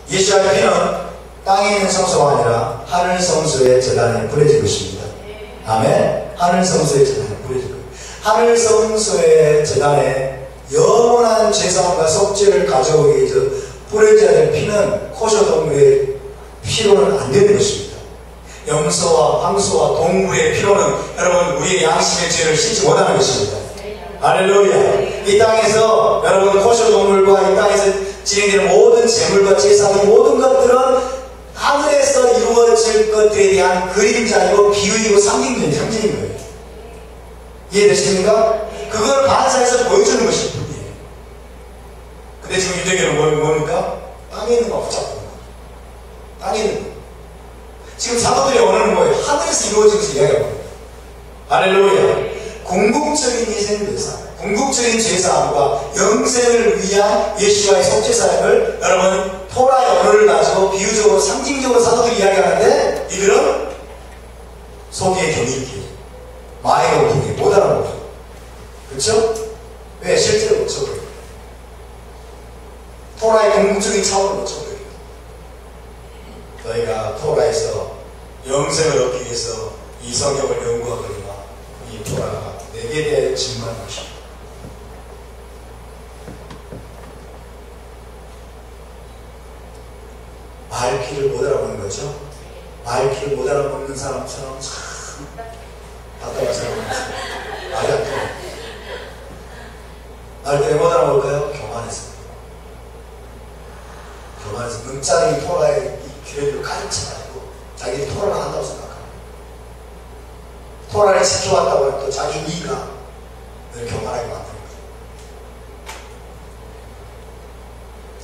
예수의 피는 땅에 있는 성소가 아니라 하늘 성소의 제단에 뿌려질 것입니다. 아멘. 하늘 성소의 제단에 뿌려질 것입니다. 하늘 성소의 제단에 영원한 제사함과 속죄를 가져오기 위해서 뿌려져야 될 피는 코셔동물의 피로는 안 되는 것입니다. 염소와 황소와 동물의 피로는 여러분 우리의 양심의 죄를 씻지 못하는 것입니다. 할렐루야. 이 땅에서 여러분 코셔동물과 이 땅에서 진행되는 모든 제물과 제사, 이 모든 것들은 하늘에서 이루어질 것들에 대한 그림자이고 비유이고 상징인 거예요. 이해되십니까? 그걸 반사해서 보여주는 것이 뿐이에요. 근데 지금 유대교는 뭡니까? 땅에 있는 거 붙잡고 땅에 있는 거. 지금 사도들이 원하는 거예요. 하늘에서 이루어진 것을 이야기하고 있어요. 할렐루야. 궁극적인 희생제사, 궁극적인 제사함과 영생을 위한 예수와의 속죄사역을 여러분 토라의 언어를 가지고 비유적으로 상징적으로 사도들이 이야기하는데 이들은 속에 경이 있게 마음에 오게 못 알아보죠. 그렇죠? 왜? 실제로 못 쳐버려요. 토라의 궁극적인 차원을 못 쳐버려요. 너희가 토라에서 영생을 얻기 위해서 이 성경을 연구하거나 이 토라가 내게 대해 증거하는 것입니다. 말귀를 못 알아보는 거죠. 말귀를 못 알아보는 사람처럼 참 답답한 사람이 있어요. 말이 안 통해요. 말 때문에 못 알아볼까요? 교만해서. 교만해서 능짜리 토라의 이 기회를 가득 차가지고 자기들이 토라를 한다고 생각합니다. 토라를 지켜왔다고 해도 자기 이가 늘 교만하게 만드는 거예요.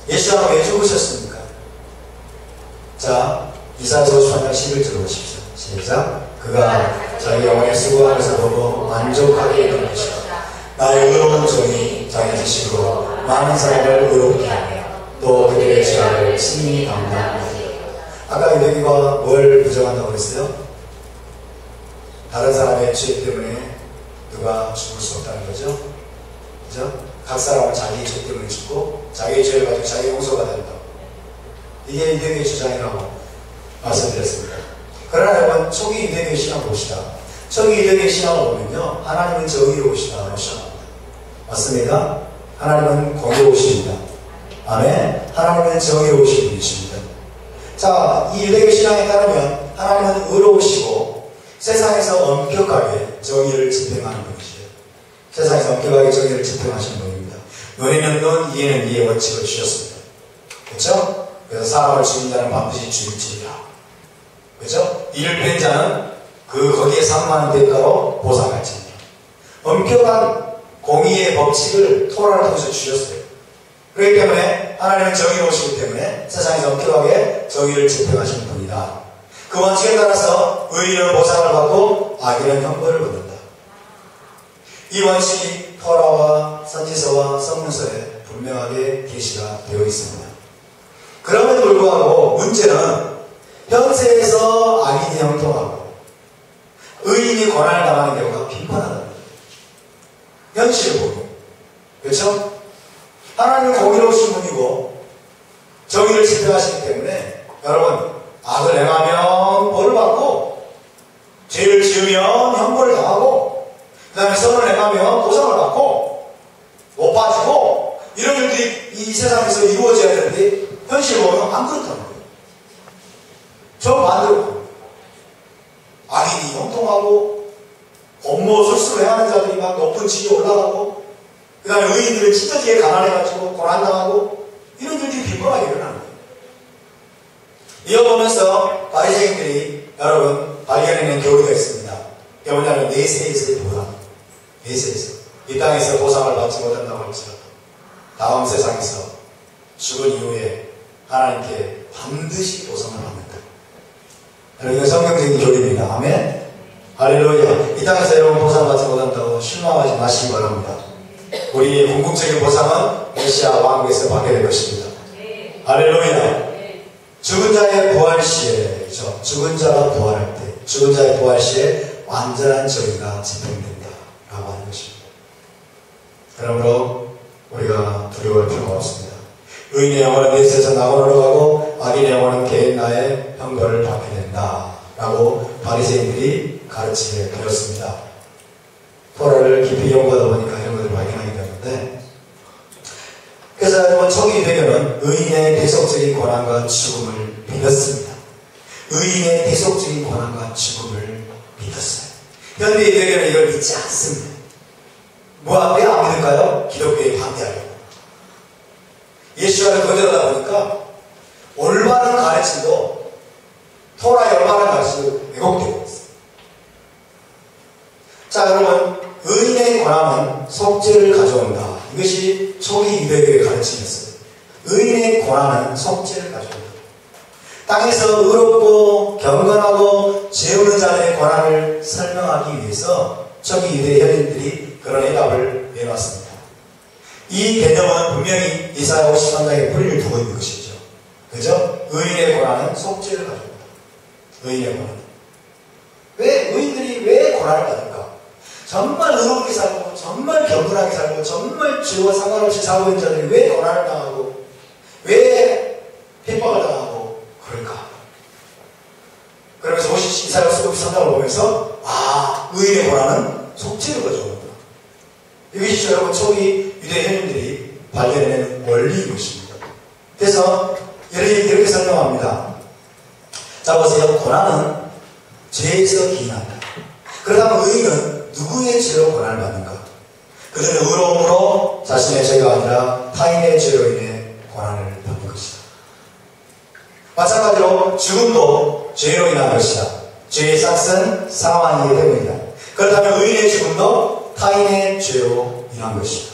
예수님은 왜 죽으셨습니까? 자, 이사야서 53장 11절을 보십시오. 시작. 그가 자기 영혼의 수고하면서 보고 만족하게 이룬 것이다. 나의 의로운 종이 자기 지식으로 많은 사람을 의롭게 하며 또 그들의 죄를 친히 담당하지. 아까 여기가 뭘 부정한다고 그랬어요? 다른 사람의 죄 때문에 누가 죽을 수 없다는 거죠. 그죠? 각 사람은 자기 죄 때문에 죽고 자기의 죄를 가지고 자기 용서가 된다. 이게 유대교의 주장이라고 말씀드렸습니다. 그러나 여러분 초기 유대교의 신앙을 봅시다. 초기 유대교의 신앙을 보면요, 하나님은 정의로우시다 시작합니다. 맞습니까? 하나님은 공의로우십니다. 아멘. 하나님은 정의로우신 분이십니다. 자, 이 유대교 신앙에 따르면 하나님은 의로우시고 세상에서 엄격하게 정의를 집행하는 분이시죠. 세상에서 엄격하게 정의를 집행하시는 분입니다. 논의는 논, 이해는 이해 원칙을 주셨습니다. 그렇죠? 그래서 사람을 죽인 자는 반드시 죽일지니라. 그렇죠? 이를 뺀 자는 거기에 상응하는 대가로 보상할지니라. 엄격한 공의의 법칙을 토라를 통해서 주셨어요. 그렇기 때문에 하나님은 정의로우시기 때문에 세상에서 엄격하게 정의를 집행하시는 분이다. 그 원칙에 따라서 의인은 보상을 받고 악인은 형벌을 받는다. 이 원칙이 토라와 선지서와 성문서에 분명하게 계시가 되어 있습니다. 그럼에도 불구하고 문제는 현세에서 악인이 형통하고 의인이 고난을 당하는 경우가 빈번하다는 거예요. 현실을 보면. 그렇죠? 하나님은 공의로우신 분이고 정의를 집행하시기 때문에 여러분 악을 행하면 벌을 받고 죄를 지으면 형벌을 당하고 그 다음에 선을 행하면 보상을 받고 높아지고 이런 일들이 이 세상에서 이루어져야 되는데 현실 보면 안 그렇다는 거예요. 정반대로 악인이 형통하고 업무 술수를 해야 하는 자들이 막 높은 지위에 올라가고 그 다음에 의인들은 찢어지게 가난해가지고 고난당하고 이런 일들이 빈번하게 일어나는 거예요. 이어 보면서 바리새인들이 여러분 발견해낸 교리가 있습니다. 그게 뭐냐면 내세에서의 보상. 내세에서 이 땅에서 보상을 받지 못한다고 할지라도 다음 세상에서 죽은 이후에 하나님께 반드시 보상을 받는다. 이건 성경적인 교리입니다. 아멘. 할렐루야. 이 땅에서 여러분 보상받지 못한다고 실망하지 마시기 바랍니다. 우리의 궁극적인 보상은 메시아 왕국에서 받게 될 것입니다. 할렐루야. 죽은 자의 부활 시에, 그렇죠? 죽은 자가 부활할 때, 죽은 자의 부활 시에 완전한 정의가 집행된다 라고 하는 것입니다. 그러므로 우리가 두려워할 필요가 없습니다. 의인의 영혼은 내세에서 낙원으로 가고 악인의 영혼은 개인 나의 형벌을 받게 된다 라고 바리새인들이 가르치게 되었습니다. 토라를 깊이 연구하다 보니까 이런 것들을 발견하게 되었는데, 그래서 여러분 초기 유대교는 의인의 대속적인 권한과 죽음을 믿었습니다. 의인의 대속적인 권한과 죽음을 믿었어요. 현대 유대교는 이걸 믿지 않습니다. 왜 안 믿을까요? 기독교에 반대하려고. 예수와를 거절하다 보니까 올바른 가르침도, 토라의 올바른 가르침도 왜곡되고 있어요. 자, 여러분, 의인의 권한은 속죄를 가져온다. 이것이 초기 유대교의 가르침이었어요. 의인의 권한은 속죄를 가져온다. 땅에서 의롭고 경건하고 죄 없는 자들의 권한을 설명하기 위해서 초기 유대 현인들이 그런 해답을 내놨습니다. 이 개념은 분명히 이사야 53장에 뿌리를 두고 있는 것이죠. 그죠? 의인의 권한은 속죄를 가져온다. 의인의 권한. 의인들이 왜 권한을 받을까? 정말 의롭게 살고, 정말 경건하게 살고, 정말 죄와 상관없이 살고 있는 자들이 왜 고난을 당하고, 왜 핍박을 당하고, 그럴까? 그러면서 이사야 53장을 보면서, 의인의 고난은 속죄를 가져온다. 이것이 여러분 초기 유대 현인들이 발견해낸 원리인 것입니다. 그래서 이렇게 설명합니다. 자, 보세요. 고난은 죄에서 기인한다. 그렇다면 의인은 누구의 죄로 고난을 받는가? 그들은 의로움으로 자신의 죄가 아니라 타인의 죄로 인해 고난을 받는 것이다. 마찬가지로 죽음도 죄로 인한 것이다. 죄의 싹은 사망이기 때문이다. 그렇다면 의인의 죽음도 타인의 죄로 인한 것이다.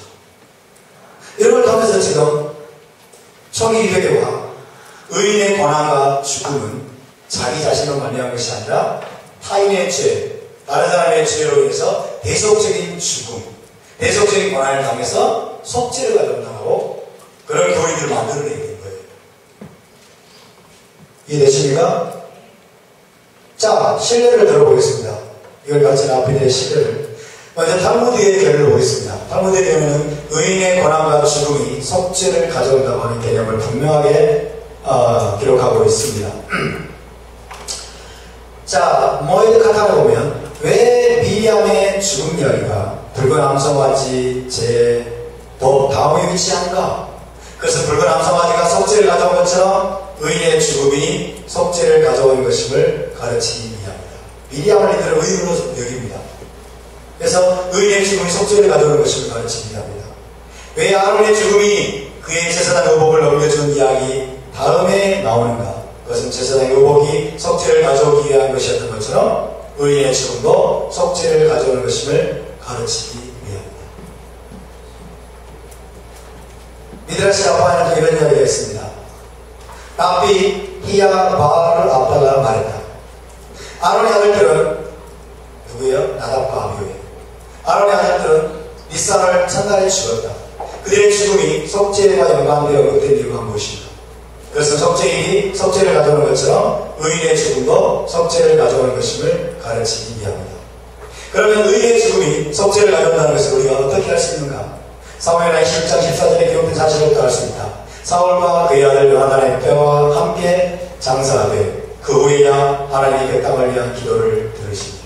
이걸 통해서 지금 초기 유대교가 의인의 고난과 죽음은 자기 자신을 관리한 것이 아니라 타인의 죄, 다른 사람의 죄로 인해서 대속적인 죽음, 대속적인 고난을 당해서 속죄를 가져온다고 그런 교리들을 만들어내게 된 거예요. 이해되십니까? 자, 신뢰를 들어보겠습니다. 이걸 가르치는 아피들의 신뢰를. 먼저 탈무드의 개를 보겠습니다. 탈무드의 개는 의인의 고난과 죽음이 속죄를 가져온다고 하는 개념을 분명하게 기록하고 있습니다. 자, 모에드 카타를 보면 왜 미리암의 죽음 이야기가 붉은 암송아지 제법 다음에 위치한가? 그래서 붉은 암송아지가 속죄를 가져온 것처럼 의인의 죽음이 속죄를 가져온 것임을 가르치기 위함이다. 미리암을 이들은 의인으로 여깁니다. 그래서 의인의 죽음이 속죄를 가져오는 것임을 가르치기 위함이다. 왜 아론의 죽음이 그의 제사장 의복을 넘겨준 이야기 다음에 나오는가? 그것은 제사장 의복이 속죄를 가져오기 위한 것이었던 것처럼 의인의 죽음도 속죄를 가져오는 것임을 가르치기 위함이다. 미드라시 아빠에는 이런 이야기가 있습니다. 랍비 히야 바알 아빠가 말했다. 아론의 아들들은 누구예요? 나답과 아비후예요. 아론의 아들들은 윗사람을 첫날에 죽었다. 그들의 죽음이 속죄와 연관되어 언급된 이유가 무엇인가? 그래서 속죄인이 속죄를 가져오는 것처럼 의인의 죽음도 속죄를 가져오는 것임을 가르치기 위함이다. 그러면 의인의 죽음이 속죄를 가져온다는 것을 우리가 어떻게 할 수 있는가? 사무엘하 10장 14절에 기록된 사실을 따를 수 있다. 사울과 그의 아들 요나단의 뼈와 함께 장사하되 그 후에야 하나님이 그 땅을 위한 기도를 들으십니다.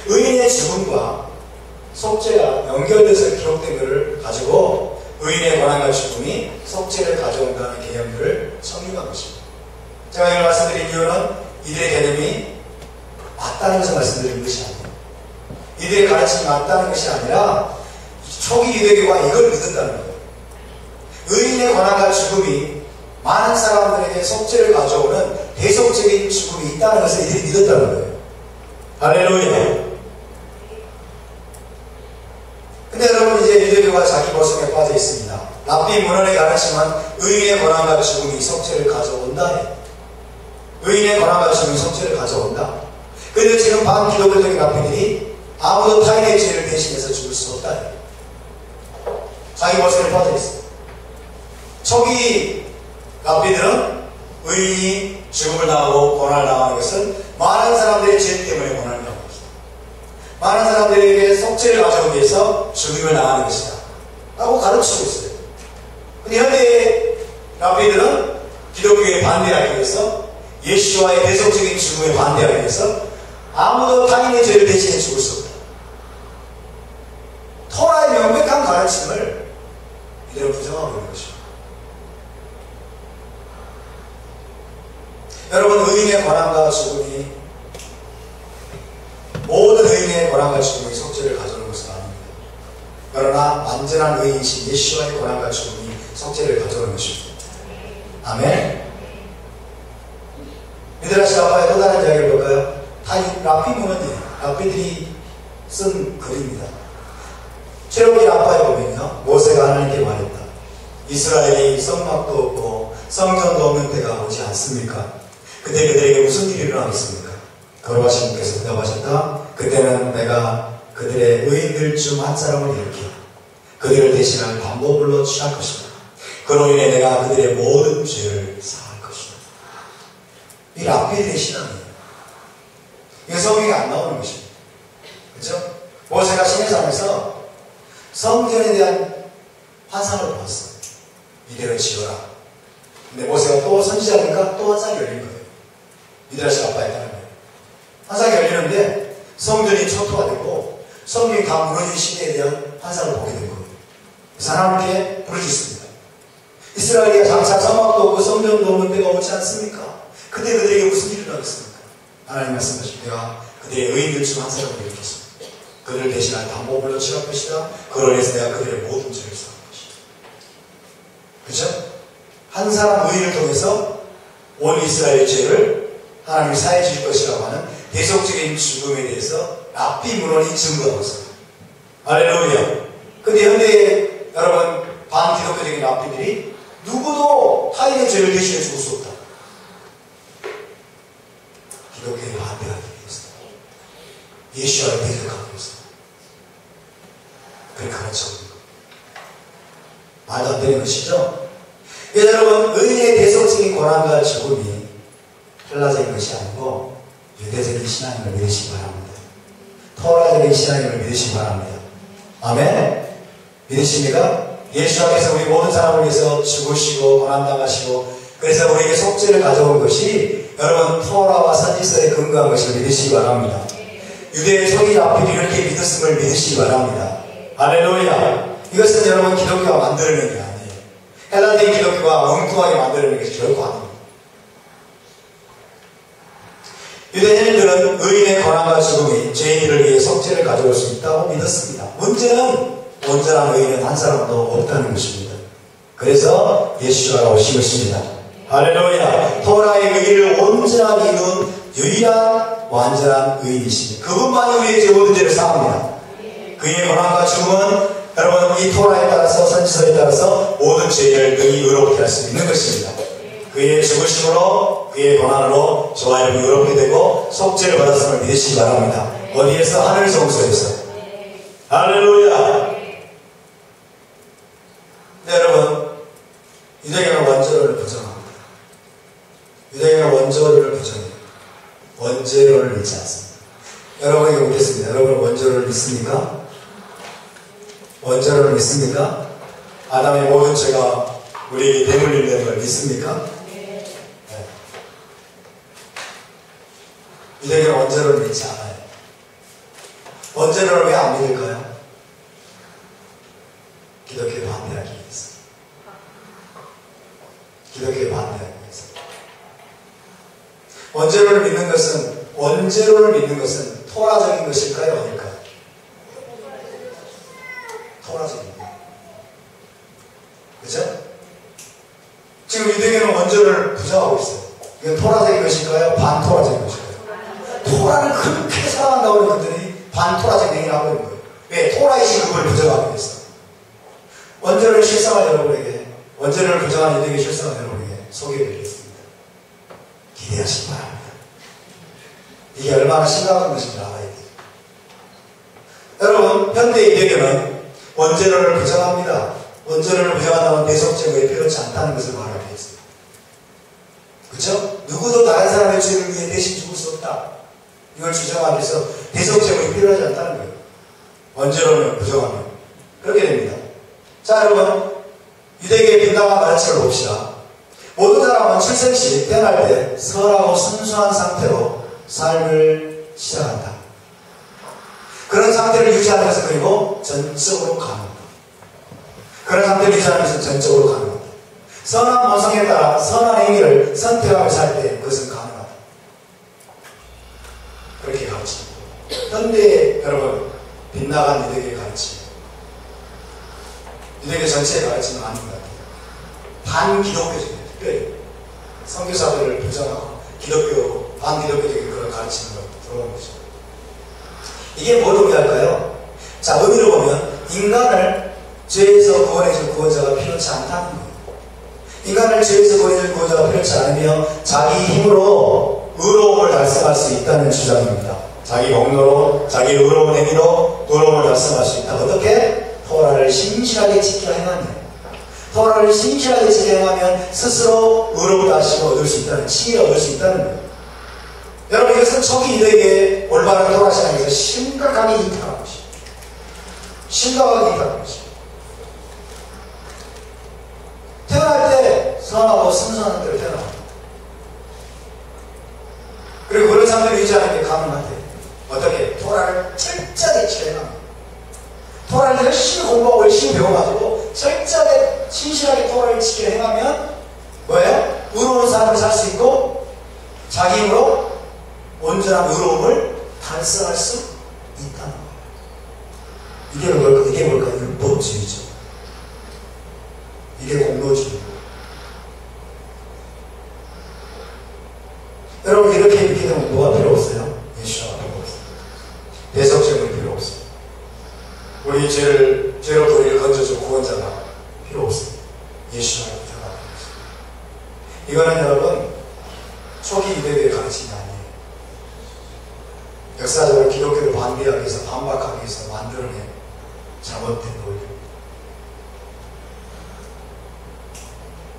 의인의 죽음과 속죄가 연결돼서 기록된 것을 가지고 의인의 고난과 죽음이 속죄를 가져온다는 개념들을 성립한 것입니다. 제가 이걸 말씀드린 이유는 이들의 개념이 맞다는 것을 말씀드리는 것이 아니에요. 이들의 가르침이 맞다는 것이 아니라 초기 유대교가 이걸 믿었다는 거예요. 의인의 고난과 죽음이 많은 사람들에게 속죄를 가져오는 대속적인 죽음이 있다는 것을 이들이 믿었다는 거예요. 할렐루야. 근데 여러분 이제 유대교가 자기 모습에 빠져 있습니다. 랍비 문헌의 가르침은 의인의 고난과 죽음이 속죄를 가져온다. 의인의 고난과 죽음이 속죄를 가져온다. 그런데 지금 반기독교적인 랍비들이 아무도 타인의 죄를 대신해서 죽을 수 없다. 자기 모습에 빠져 있습니다. 초기 랍비들은 의인이 죽음을 당하고 고난을 당하는 것은 많은 사람들의 죄 때문에 고난을 당하는 것이다. 많은 사람들에게 속죄를 가져오기 위해서 죽음을 당하는 것이다 라고 가르치고 있어요. 근데 현대의 랍비들은 기독교에 반대하기 위해서, 예수와의 대속적인 죽음에 반대하기 위해서 아무도 타인의 죄를 대신해 죽을 수 없다. 토라의 명백한 가르침을 이대로 부정하고 있는 것입니다. 여러분, 의인의 고난과 죽음이, 모든 의인의 고난과 죽음이 속죄를 가져오는 것은 아닙니다. 그러나 완전한 의인이신 예수와의 고난과 죽음이 속죄를 가져오는 것입니다. 아멘. 미드라시 아빠의 또 다른 이야기를 볼까요? 랍비 문헌이에요. 랍비들이 쓴 글입니다. 최록기 아빠에 보면요, 모세가 하나님께 말했다. 이스라엘이 성막도 없고 성전도 없는 때가 오지 않습니까? 그때 그들에게 무슨 일이 일어나겠습니까? 거룩하신 분께서 대답하셨다. 그때는 내가 그들의 의인들 중 한 사람을 일으켜 그들을 대신할 방법으로 취할 것이다. 그로 인해 내가 그들의 모든 죄를 사할 것이다. 이 랍비들의 신앙이에요. 이게 성경에 안 나오는 것입니다. 그렇죠? 모세가 시내산에서 성전에 대한 환상을 보았어요. 이대로 지어라. 근데 모세가 또 선지자니까 또 환상이 열린 거예요. 미드라시 아빠에 따르면 환상이 열리는데 성전이 초토화 되고 성경이 다 무너진 시대에 대한 환상을 보게 된 거예요. 그래서 하나님께 부르짖습니다. 이스라엘이 장차 성막도 없고 성전도 없는 때가 오지 않습니까? 그때 그들에게 무슨 일이 일어나겠습니까? 하나님 말씀하신 내가 그들의 의인들 중 한 사람을 일으켰습니다. 그들을 대신할 방법으로 취할 것이다. 그로 인해서 내가 그들의 모든 죄를 사할 것이다. 그렇죠? 한 사람 의인을 통해서 온 이스라엘의 죄를 하나님이 사해 주실 것이라고 하는 대속적인 죽음에 대해서 랍비 문헌이 증거하고 있습니다. 할렐루야. 근데 현대에 여러분 반기독교적인 랍비들이 누구도 타인의 죄를 대신해 죽을 수 없다. 기독교에 반대하기 위해서, 예수와를 대적하기 위해서 그렇게 가르쳐오는 것. 말도 안 되는 것이죠. 여러분, 의인의 대속적인 고난과 죽음이 헬라적인 것이 아니고 유대적인 신앙임을 믿으시기 바랍니다. 토라적인 신앙임을 믿으시기 바랍니다. 아멘. 믿으십니까? 예수님께서 우리 모든 사람을 위해서 죽으시고 고난당하시고 그래서 우리에게 속죄를 가져온 것이 여러분 토라와 선지서에 근거한 것을 믿으시기 바랍니다. 유대의 서기 랍비들이 이렇게 믿었음을 믿으시기 바랍니다. 할렐루야. 이것은 여러분 기독교가 만들어낸 게 아니에요. 헬라적인 기독교가 엉뚱하게 만들어낸 것이 결코 아닙니다. 유대인들은 의인의 고난과 죽음이 죄인들을 위해 속죄를 가져올 수 있다고 믿었습니다. 문제는 온전한 의인은 한 사람도 없다는 것입니다. 그래서 예수가 오신 것입니다. 할렐루야. 토라의 의의를 온전하게 이룬 유일한 완전한 의인이십니다. 그분만이 우리의 모든 죄를 사합니다. 그의 고난과 죽음은 여러분 이 토라에 따라서 선지서에 따라서 모든 죄를 능히 의롭게 할 수 있는 것입니다. 그의 죽으심으로 그의 고난으로 저와 여러분이 의롭게 되고 속죄를 받았음을 믿으시기 바랍니다. 어디에서? 하늘 성소에서. 할렐루야. 네, 여러분 유대교는 원죄론을 부정합니다. 유대교는 원죄론을 부정해요. 원죄론을 믿지 않습니다. 여러분에게 묻겠습니다. 여러분 원죄론을 믿습니까? 원죄론을 믿습니까? 아담의 모든 죄가 우리에게 대물림되는 걸 믿습니까? 네. 유대교는 원죄론을 믿지 않아요. 원죄론을 왜 안 믿을까요? 기독교에 반대하기 위해서. 기독교에 반대하기 위해서. 원죄론을 믿는 것은 토라적인 것일까요? 아닐까요? 토라적인 것. 그죠? 지금 유대교는 원죄를 부정하고 있어요. 이건 토라적인 것일까요? 반토라적인 것일까요? 토라를 그렇게 사랑한다고 하는 것들이 반토라적인 행위를 하고 있는 거예요. 왜? 토라이신 그걸 부정하기 위해서. 원죄를 실상한 여러분에게, 원죄를 부정한 유대교 실상한 여러분에게 소개해드리겠습니다. 기대하시기 바랍니다. 이게 얼마나 심각한 것인지 알아야 돼요. 여러분, 현대 유대교는 원죄를 부정합니다. 원죄를 부정한다면 대속죄가 필요치 않다는 것을 말하고 있습니다. 그렇죠? 누구도 다른 사람의 죄를 위해 대신 죽을 수 없다. 이걸 주장하기 위해서 대속죄가 필요하지 않다는 거예요. 원죄론을 부정하면 그렇게 됩니다. 자, 여러분, 유대교의 빈당한 가르침을 봅시다. 모든 사람은 출생시 태어날 때 선하고 순수한 상태로 삶을 시작한다. 그런 상태를 유지하면서 그리고 전적으로 가능합니다. 그런 상태를 유지하면서 전적으로 가능합니다. 선한 모성에 따라 선한 행위를 선택하며 살 때 그것은 가능하다. 그렇게 가르칩니다. 현대 여러분 빗나간 유대교의 가르침, 유대교 전체의 가르침은 아닌 것 같아요. 반기독교적인, 특별히 선교사들을 부정하고 기독교, 반기독교적인 그런 가르침으로 들어온 거죠. 이게 뭘 의미할까요? 자, 의미를 보면 인간을 죄에서 구원해줄 구원자가 필요치 않다는 거예요. 인간을 죄에서 구원해줄 구원자가 필요치 않으며 자기 힘으로 의로움을 달성할 수 있다는 주장입니다. 자기 공로로, 자기 의로운 행위로 의로움을 달성할 수 있다. 어떻게? 토라를 신실하게 지켜 행하면, 토라를 신실하게 지켜 행하면 스스로 의로움을 다시 얻을 수 있다는, 칭의를 얻을 수 있다는 거예요. 여러분, 이것은 초기 유대교의 올바른 토라 신앙에서 심각하게 이탈한 것입니다. 심각하게 이탈한 것입니다. 태어날 때 선하고 순수한 상태로 태어납니다. 그리고 그런 상태를 유지하는 게 가능한데 어떻게? 토라를 철저하게 지켜행합니다. 토라를 열심히 공부하고 열심히 배워가지고 철저하게 신실하게 토라를 지켜 행하면 뭐예요? 의로운 삶을 살 수 있고 자기 힘으로 온전한 의로움을 달성할 수 있다는 거예요. 이게 뭘까? 율법주의죠. 이게 공로주의고. 여러분, 이렇게 믿게 되면 뭐가 필요 없어요? 예수가 필요 없어요. 대속죄는 필요 없어요. 우리 죄로부터 우리를 건져줄 구원자가 필요 없어요. 예수가 필요가 없어요. 이거는 여러분, 초기 유대교의 가르침이 아니에요. 역사적으로 기독교를 반대하기 위해서, 반박하기 위해서 만들어낸 잘못된 논리입니다.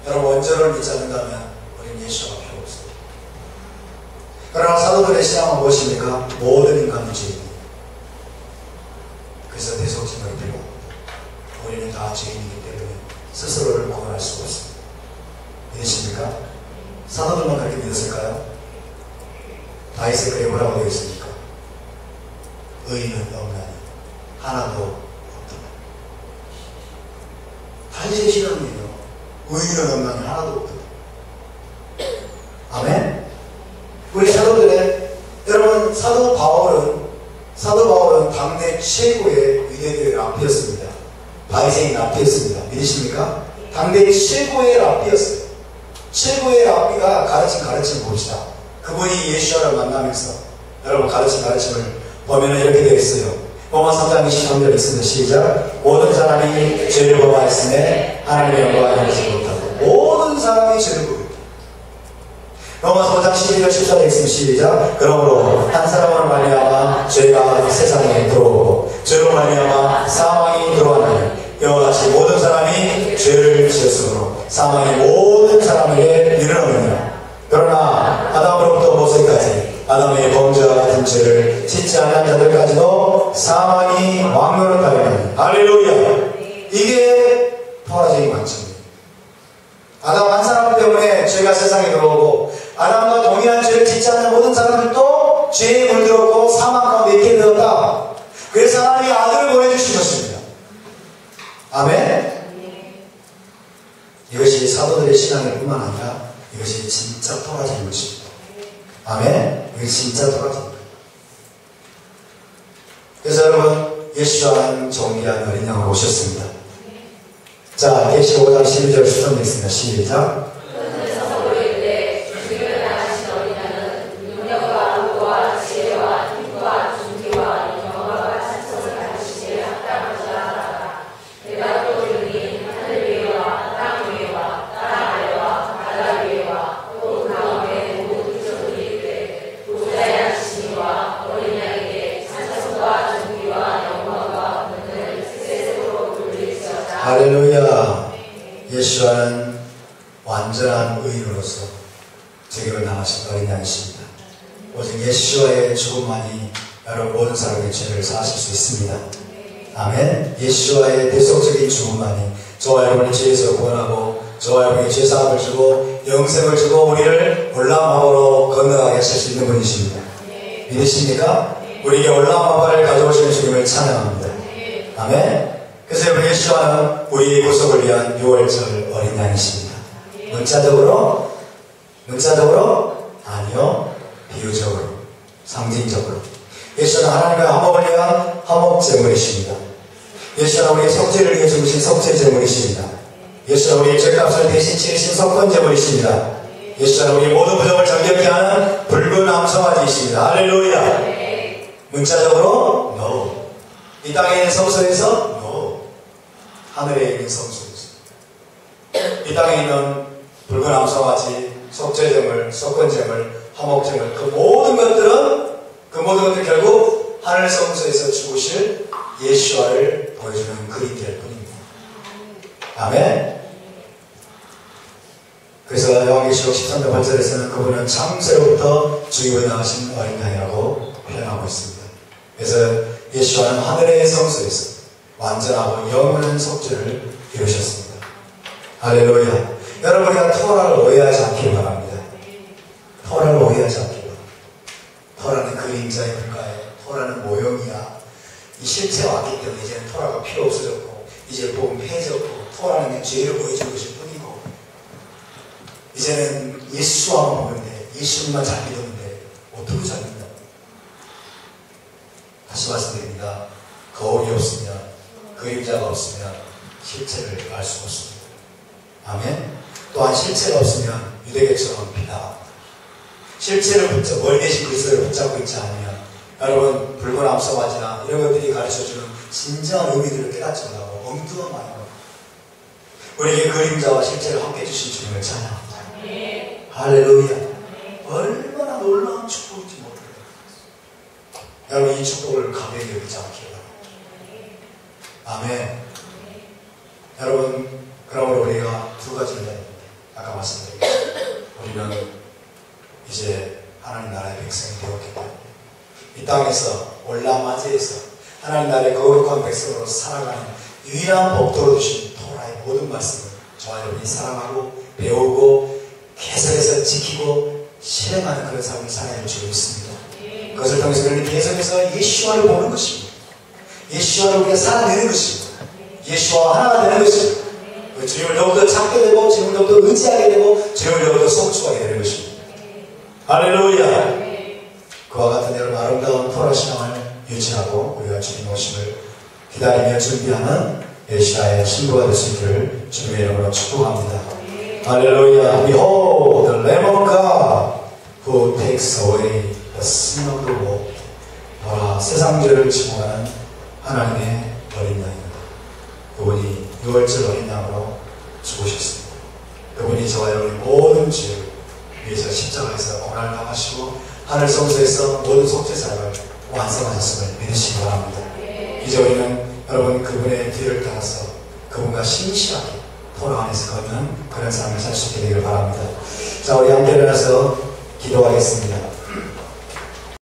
여러분, 원죄를 믿지 않는다면 우리는 예수가 필요 없어요. 그러나 사도들의 신앙은 무엇입니까? 모든 인간은 죄인이에요. 그래서 대속죄가 필요합니다. 우리는 다 죄인이기 때문에 스스로를 구원할 수가 없습니다. 믿으십니까? 사도들만 그렇게 믿었을까요? 다윗의 글에 뭐라고 되어 있습니까? 의인은 없나니 하나도 없다. 다윗의 신앙이에요. 의인은 없나니 하나도 없다. 아멘? 우리 사도들의, 여러분, 사도 바울은 당대 최고의 유대교의 랍비였습니다. 바리새인 랍비였습니다. 믿으십니까? 당대 최고의 랍비였어요. 최고의 랍비가 가르침을 봅시다. 그분이 예수와를 만나면서 여러분 가르침을 보면 이렇게 되어 있어요. 로마 3장 23절 있습니다. 시작. 모든 사람이 죄를 범하였음에 하나님의 영광을 받지 못하고. 모든 사람이 죄를 범했다. 로마서 5장 12절 14절 있으면 시작. 그러므로 한 사람으로 말미암아 죄가 세상에 들어오고 죄로 말미암아 사망이 들어왔나니 이와 같이 모든 사람이 죄를 지었으므로 사망이 모든 사람에게 이르렀느니라. 그러나 아담으로부터 모세까지 아담의 범죄와 같은 죄를 짓지 않은 자들까지도 사망이 왕노릇하였나니. 할렐루야. 이게 토라적인 관점입니다. 아담 한 사람 때문에 죄가 세상에 들어오고 아담과 동일한 죄를 짓지 않는 모든 사람들도 죄에 물들었고 사망 가운데 있게 되었다. 그래서 하나님이 아들을 보내주신 것입니다. 아멘? 이것이 사도들의 신앙일 뿐만 아니라 이것이 진짜 토라적인 것입니다. 아멘? 이게 진짜 토라적인 것입니다. 그래서 여러분, 예수와는 존귀한 어린 양을 오셨습니다. 자, 계시록 5장 12절 수정되어 있습니다. 시작. 할렐루야. 예수와는 완전한 의인으로서 제게로 나가신 어린 양이십니다. 오직 예수와의 죽음만이 여러분 모든 사람의 죄를 사하실 수 있습니다. 아멘. 예수와의 대속적인 죽음만이 저와 여러분을 죄에서 구원하고 저와 여러분에게 죄사함을 주고 영생을 주고 우리를 올라마으로 건너가게 하실 수 있는 분이십니다. 믿으십니까? 우리에게 올라마바를 가져오시는 주님을 찬양합니다. 아멘. 그래서 여러분 예수와는 우리의 구속을 위한 6월절 어린 양이십니다. 문자적으로? 아니요. 비유적으로, 상징적으로. 예수는 하나님과 화목을 위한 화목제물이십니다. 예수는 우리의 속죄를 위해 죽으신 속죄제물이십니다. 예수는 우리의 죄값을 대신 치르신 속건제물이십니다. 예수는 우리의 모든 부정을 정결케 하는 붉은 암송아지이십니다. 할렐루야. 문자적으로 no. 이 땅에 있는 성소에서 no. 하늘에 있는 성소에서. 이 땅에 있는 붉은 암송아지, 속죄제물, 속건제물, 화목제물, 그 모든 것들 결국 하늘 성소에서 죽으실 예수와를 보여주는 그림될 뿐입니다. 아멘. 그래서 요한계시록 13장 8절에서는 그분은 창세로부터 주님을 낳으신 어린 양이라고 표현하고 있습니다. 그래서 예수와는 하늘의 성소에서 완전하고 영원한 속죄를 이루셨습니다. 할렐루야. 여러분, 우리가 토라를 오해하지 않기를 바랍니다. 토라를 오해하지 않기를 바랍니다. 토라는 그림자에 불과해. 토라는 모형이야. 이 실체가 왔기 때문에 이제는 토라가 필요 없어졌고, 이제 복음 폐해졌고, 토라는 죄를 보여주는 것일 뿐이고, 이제는 예수만 보면 돼. 예수님만 잘 믿으면 돼. 어떻게 잘 믿나? 다시 말씀드립니다. 거울이 없으면, 그림자가 없으면 실체를 알 수 없습니다. 아멘. 또한 실체가 없으면 유대교처럼 비난합니다. 실체를 멀리 계신 그리스도를 붙잡고 있지 않으면 여러분 붉은 암송아지나 이런 것들이 가르쳐주는 진정한 의미들을 깨닫지 못하고 엉뚱한 마음으로 우리에게 그림자와 실체를 함께 해주신 주님을 찬양합니다. 할렐루야. 얼마나 놀라운 축복인지 모릅니다. 여러분 이 축복을 가벼이 여기지 않기를 바랍니다. 아멘. 여러분 그러므로 우리가 두 가지를 해야 됩니다. 아까 말씀드렸죠. 우리는 이제 하나님 나라의 백성이 되었기 때문에 이 땅에서 올라마지에서 하나님 나라의 거룩한 백성으로 살아가는 유일한 법도로 주신 토라의 모든 말씀을 저와 여러분이 사랑하고 배우고 계속해서 지키고 실행하는 그런 삶을 살아야 줄 믿습니다. 그것을 통해서 우리는 계속해서 예수와를 보는 것입니다. 예수와를 우리가 살아내는 것입니다. 예수와 하나가 되는 것입니다. 주님을 더욱더 찾게 되고 주님을 더욱더 의지하게 되고 주님을 더욱더 성취하게 되는 것입니다. 할렐루야. 그와 같은 여러분 아름다운 토라 신앙을 유지하고 우리가 주님 오심을 기다리며 준비하는 메시아의 신부가 될 수 있기를 주님의 이름으로 축복합니다. 할렐루야. Behold the Lamb of God who takes away the sin of the world. 세상 죄를 지고가는 하나님의 어린 양입니다. 그분이 6월절 어린 양으로 죽으셨습니다. 그분이 저와 여러분의 모든 죄를 위해서 십자가에서 고난을 당하시고 하늘 성소에서 모든 속죄 사역을 완성하셨음을 믿으시기 바랍니다. 이제 우리는 여러분 그분의 뒤를 따라서 그분과 신실하게 토라 안에서 걷는 그런 삶을 살 수 있게 되기를 바랍니다. 자, 우리 함께 일어나서 기도하겠습니다.